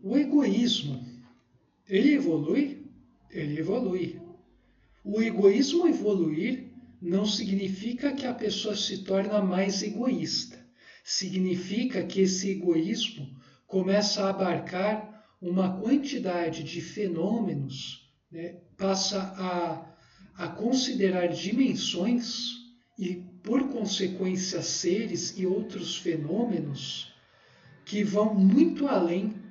O egoísmo, ele evolui? Ele evolui. O egoísmo evoluir não significa que a pessoa se torna mais egoísta. Significa que esse egoísmo começa a abarcar uma quantidade de fenômenos, né? Passa a considerar dimensões e, por consequência, seres e outros fenômenos que vão muito além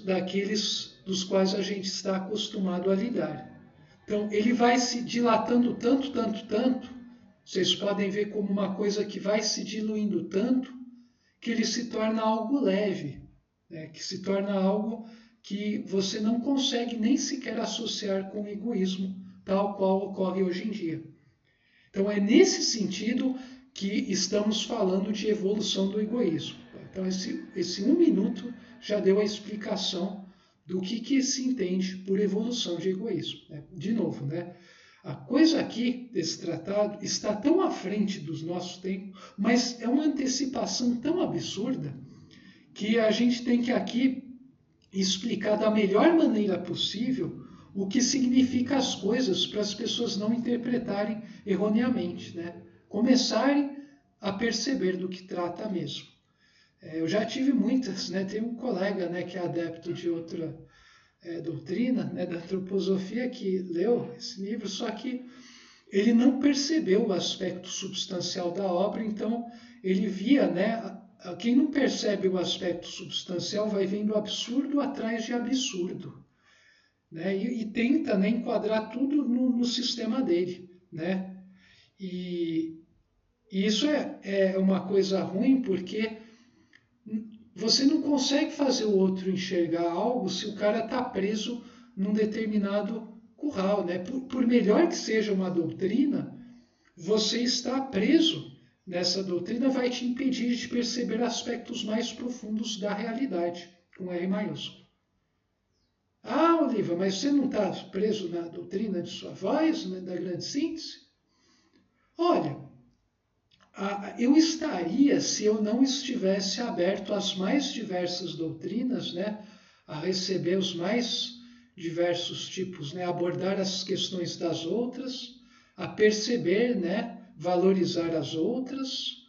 daqueles dos quais a gente está acostumado a lidar. Então, ele vai se dilatando tanto, tanto, tanto, vocês podem ver como uma coisa que vai se diluindo tanto, que ele se torna algo leve, né? Que se torna algo que você não consegue nem sequer associar com o egoísmo, tal qual ocorre hoje em dia. Então, é nesse sentido que estamos falando de evolução do egoísmo. Então, esse 1 minuto já deu a explicação do que se entende por evolução de egoísmo. De novo, né? A coisa aqui desse tratado está tão à frente dos nossos tempos, mas é uma antecipação tão absurda que a gente tem que aqui explicar da melhor maneira possível o que significa as coisas para as pessoas não interpretarem erroneamente, né? Começarem a perceber do que trata mesmo. Eu já tive muitas, né? Tem um colega, né, que é adepto de outra doutrina, né, da antroposofia, que leu esse livro, só que ele não percebeu o aspecto substancial da obra, então ele via, né, quem não percebe o aspecto substancial vai vendo absurdo atrás de absurdo, né, e tenta, né, enquadrar tudo no sistema dele, né, e isso é uma coisa ruim, porque você não consegue fazer o outro enxergar algo se o cara está preso num determinado curral, né? Por melhor que seja uma doutrina, você está preso nessa doutrina vai te impedir de perceber aspectos mais profundos da realidade, com R maiúsculo. Ah, Oliva, mas você não está preso na doutrina de sua voz, né, da grande síntese? Olha, eu estaria se eu não estivesse aberto às mais diversas doutrinas, né, a receber os mais diversos tipos, né, abordar as questões das outras, a perceber, né, valorizar as outras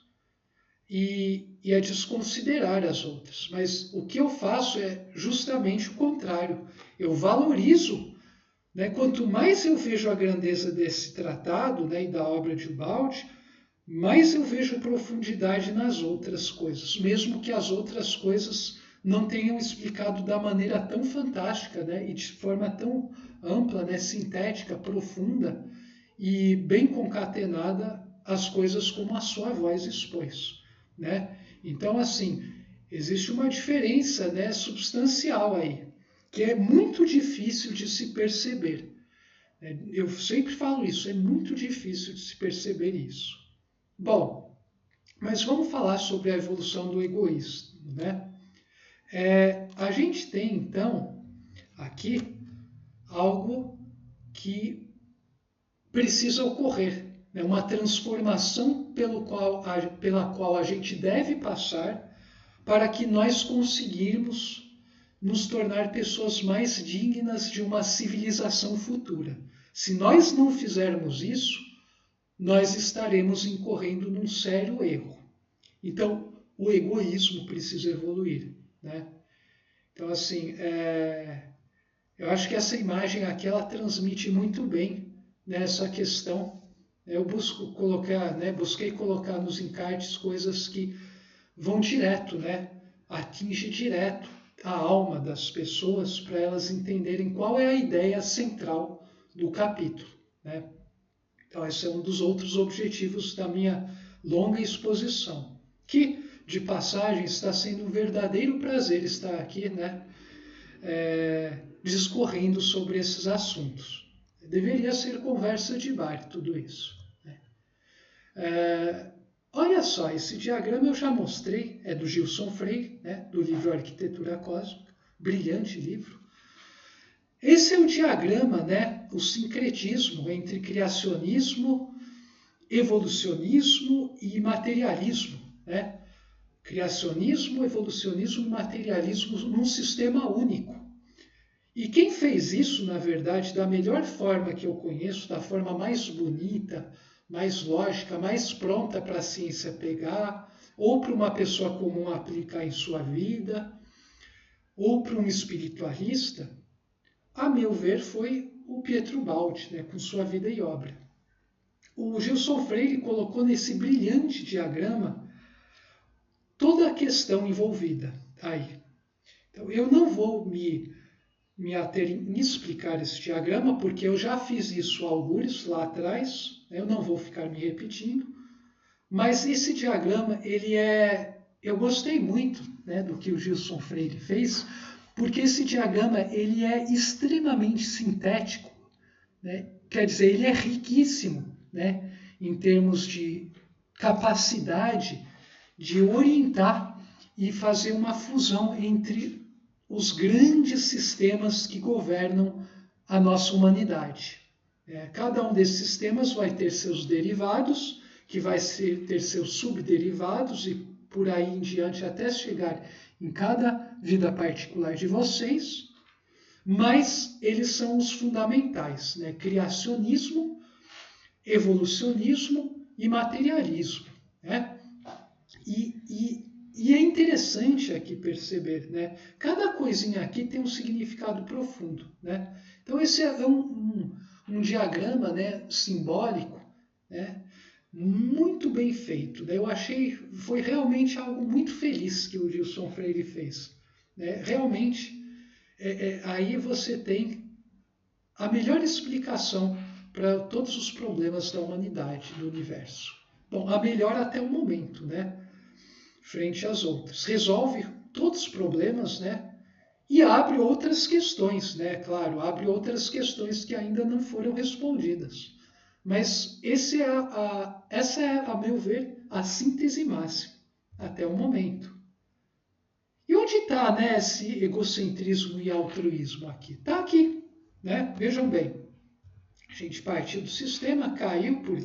e a desconsiderar as outras. Mas o que eu faço é justamente o contrário. Eu valorizo, né, quanto mais eu vejo a grandeza desse tratado, né, e da obra de Ubaldi, mais eu vejo profundidade nas outras coisas, mesmo que as outras coisas não tenham explicado da maneira tão fantástica, né, e de forma tão ampla, né, sintética, profunda e bem concatenada as coisas como a sua voz expôs, né? Então, assim, existe uma diferença, né, substancial aí, que é muito difícil de se perceber. Eu sempre falo isso, é muito difícil de se perceber isso. Bom, mas vamos falar sobre a evolução do egoísmo, né? A gente tem, então, aqui algo que precisa ocorrer, né? Uma transformação pela qual a gente deve passar para que nós conseguirmos nos tornar pessoas mais dignas de uma civilização futura. Se nós não fizermos isso, nós estaremos incorrendo num sério erro. Então, o egoísmo precisa evoluir, né? Então, assim, eu acho que essa imagem aqui, ela transmite muito bem, né, essa questão. Eu busquei colocar nos encartes coisas que vão direto, né, atinge direto a alma das pessoas para elas entenderem qual é a ideia central do capítulo, né? Então, esse é um dos outros objetivos da minha longa exposição, que, de passagem, está sendo um verdadeiro prazer estar aqui, né, discorrendo sobre esses assuntos. Deveria ser conversa de bar, tudo isso, né? Olha só, esse diagrama eu já mostrei, é do Gilson Freire, né, do livro Arquitetura Cósmica, brilhante livro. Esse é o diagrama, né, o sincretismo entre criacionismo, evolucionismo e materialismo, né? Criacionismo, evolucionismo e materialismo num sistema único. E quem fez isso, na verdade, da melhor forma que eu conheço, da forma mais bonita, mais lógica, mais pronta para a ciência pegar, ou para uma pessoa comum aplicar em sua vida, ou para um espiritualista, a meu ver, foi o Pietro Baldi, né, com sua vida e obra. O Gilson Freire colocou nesse brilhante diagrama toda a questão envolvida aí. Então, eu não vou me ater em explicar esse diagrama, porque eu já fiz isso algures lá atrás, eu não vou ficar me repetindo, mas esse diagrama, eu gostei muito, né, do que o Gilson Freire fez, porque esse diagrama ele é extremamente sintético, né? Quer dizer, ele é riquíssimo, né, em termos de capacidade de orientar e fazer uma fusão entre os grandes sistemas que governam a nossa humanidade. Cada um desses sistemas vai ter seus derivados, que vai ter seus subderivados e por aí em diante até chegar em cada vida particular de vocês, mas eles são os fundamentais, né? Criacionismo, evolucionismo e materialismo, né? E é interessante aqui perceber, né? Cada coisinha aqui tem um significado profundo, né? Então esse é um diagrama, né, simbólico, né, muito bem feito, né? Eu achei, foi realmente algo muito feliz que o Gilson Freire fez, né? Realmente, aí você tem a melhor explicação para todos os problemas da humanidade, do universo. Bom, a melhor até o momento, né? Frente às outras. Resolve todos os problemas, né? E abre outras questões, né? Claro, abre outras questões que ainda não foram respondidas. Mas essa é, a meu ver, a síntese máxima até o momento. E onde está, né, esse egocentrismo e altruísmo aqui? Está aqui, né? Vejam bem. A gente partiu do sistema, caiu por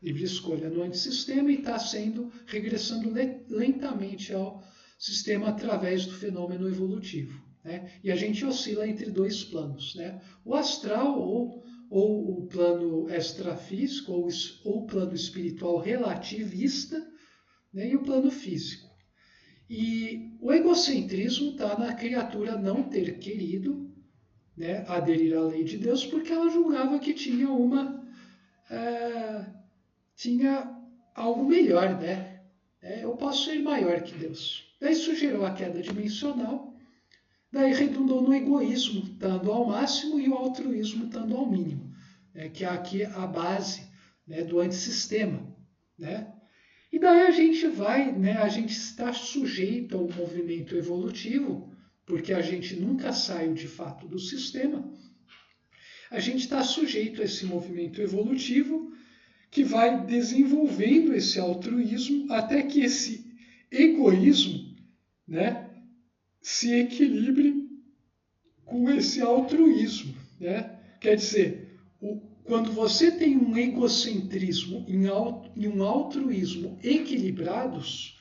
livre escolha no antissistema e está regressando lentamente ao sistema através do fenômeno evolutivo, né? E a gente oscila entre dois planos, né? O astral ou o plano extrafísico ou o plano espiritual relativista, né? E o plano físico. E o egocentrismo está na criatura não ter querido, né, aderir à lei de Deus porque ela julgava que tinha tinha algo melhor, né? Eu posso ser maior que Deus. Daí isso gerou a queda dimensional, daí redundou no egoísmo, estando ao máximo, e o altruísmo, estando ao mínimo, né? Que é aqui a base, né, do antissistema, né? E daí a gente vai, né, a gente está sujeito ao movimento evolutivo, porque a gente nunca saiu de fato do sistema. A gente está sujeito a esse movimento evolutivo que vai desenvolvendo esse altruísmo até que esse egoísmo, né, se equilibre com esse altruísmo, né? Quer dizer, quando você tem um egocentrismo e um altruísmo equilibrados,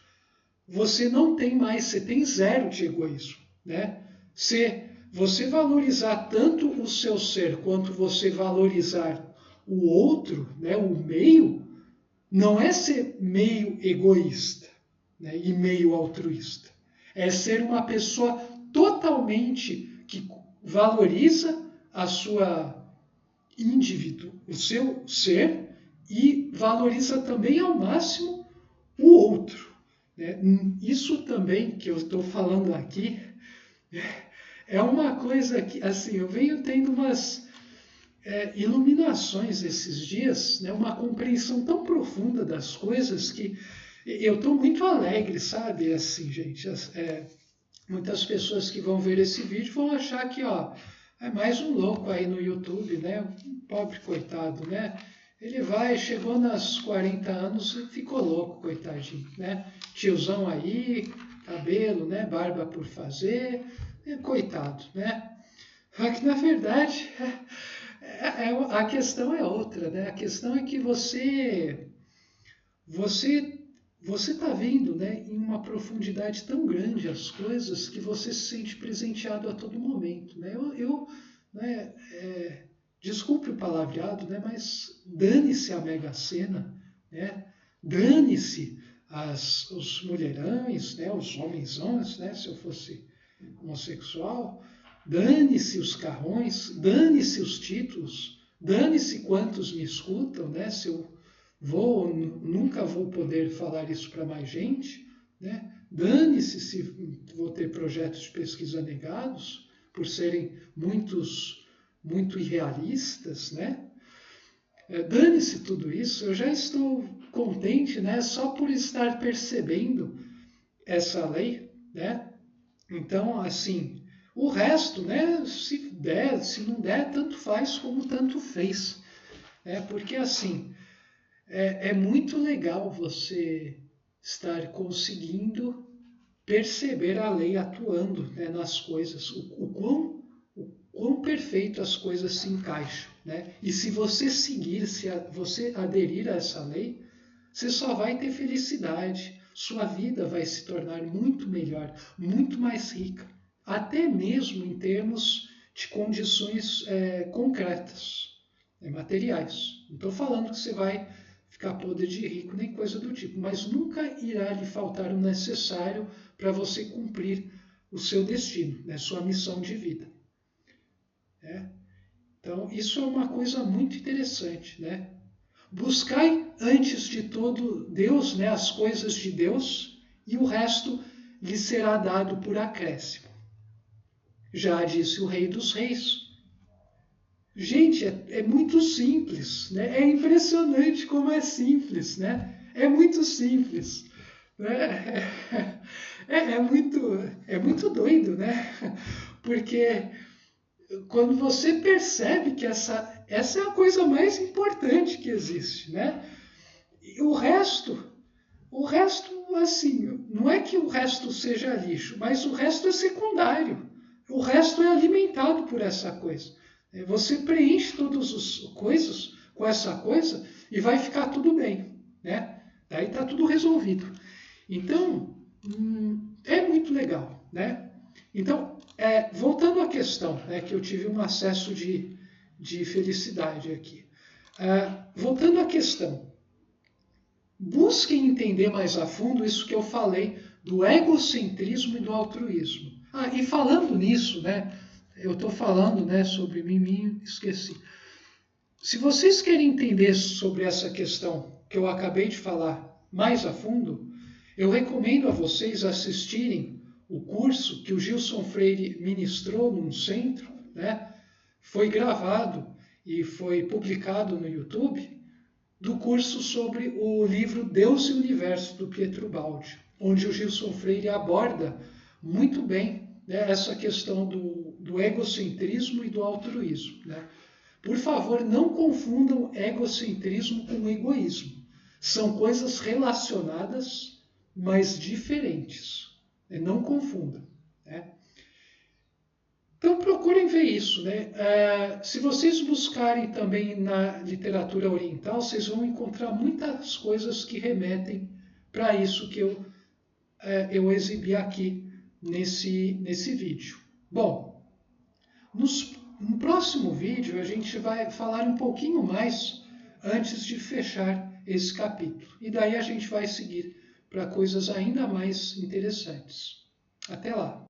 você não tem mais, você tem zero de egoísmo, né? Se você valorizar tanto o seu ser quanto você valorizar o outro, né, o meio, não é ser meio egoísta, né, e meio altruísta. É ser uma pessoa totalmente que valoriza a sua o seu ser e valoriza também ao máximo o outro, né? Isso também que eu estou falando aqui é uma coisa que, assim, eu venho tendo umas iluminações esses dias, né? Uma compreensão tão profunda das coisas que eu estou muito alegre, sabe? Assim, gente, muitas pessoas que vão ver esse vídeo vão achar que, ó, é mais um louco aí no YouTube, né? Um pobre coitado, né? Ele chegou nos 40 anos e ficou louco, coitadinho, né? Tiozão aí, cabelo, né? Barba por fazer, coitado, né? Mas que, na verdade, a questão é outra, né? A questão é que você você está vendo, né, em uma profundidade tão grande as coisas que você se sente presenteado a todo momento. Né? Né, desculpe o palavreado, né, mas dane-se a Mega Sena, né? Dane-se os mulherões, né, os homenzões, né, se eu fosse homossexual, dane-se os carrões, dane-se os títulos, dane-se quantos me escutam, né, se eu nunca vou poder falar isso para mais gente, né? Dane-se se vou ter projetos de pesquisa negados por serem muito irrealistas, né? Dane-se tudo isso, eu já estou contente, né? Só por estar percebendo essa lei, né? Então, assim, o resto, né? Se der, se não der, tanto faz como tanto fez, né? Porque assim é muito legal você estar conseguindo perceber a lei atuando, né, nas coisas, o quão perfeito as coisas se encaixam. Né? E se você seguir, se você aderir a essa lei, você só vai ter felicidade, sua vida vai se tornar muito melhor, muito mais rica, até mesmo em termos de condições concretas, materiais. Não estou falando que você vai ficar podre de rico, nem coisa do tipo, mas nunca irá lhe faltar o necessário para você cumprir o seu destino, né, sua missão de vida. Então, isso é uma coisa muito interessante. Né? Buscai antes de todo Deus, né, as coisas de Deus, e o resto lhe será dado por acréscimo. Já disse o Rei dos Reis. Gente, é muito simples, né? É impressionante como é simples, né? É muito simples. Né? É muito doido, né? Porque quando você percebe que essa é a coisa mais importante que existe, né? E o resto, assim, não é que o resto seja lixo, mas o resto é secundário. O resto é alimentado por essa coisa. Você preenche todas as coisas com essa coisa e vai ficar tudo bem, né? Daí está tudo resolvido. Então, é muito legal, né? Então, voltando à questão, né, que eu tive um acesso de felicidade aqui. Voltando à questão, busquem entender mais a fundo isso que eu falei do egocentrismo e do altruísmo. E falando nisso, né, eu estou falando, né, sobre mim, esqueci. Se vocês querem entender sobre essa questão que eu acabei de falar mais a fundo, eu recomendo a vocês assistirem o curso que o Gilson Freire ministrou num centro, né? Foi gravado e foi publicado no YouTube, do curso sobre o livro Deus e o Universo, do Pietro Baldi, onde o Gilson Freire aborda muito bem, né, essa questão do egocentrismo e do altruísmo. Né? Por favor, não confundam egocentrismo com egoísmo. São coisas relacionadas, mas diferentes. Não confundam. Né? Então procurem ver isso. Né? Se vocês buscarem também na literatura oriental, vocês vão encontrar muitas coisas que remetem para isso que eu exibi aqui nesse vídeo. Bom, no próximo vídeo a gente vai falar um pouquinho mais antes de fechar esse capítulo. E daí a gente vai seguir para coisas ainda mais interessantes. Até lá!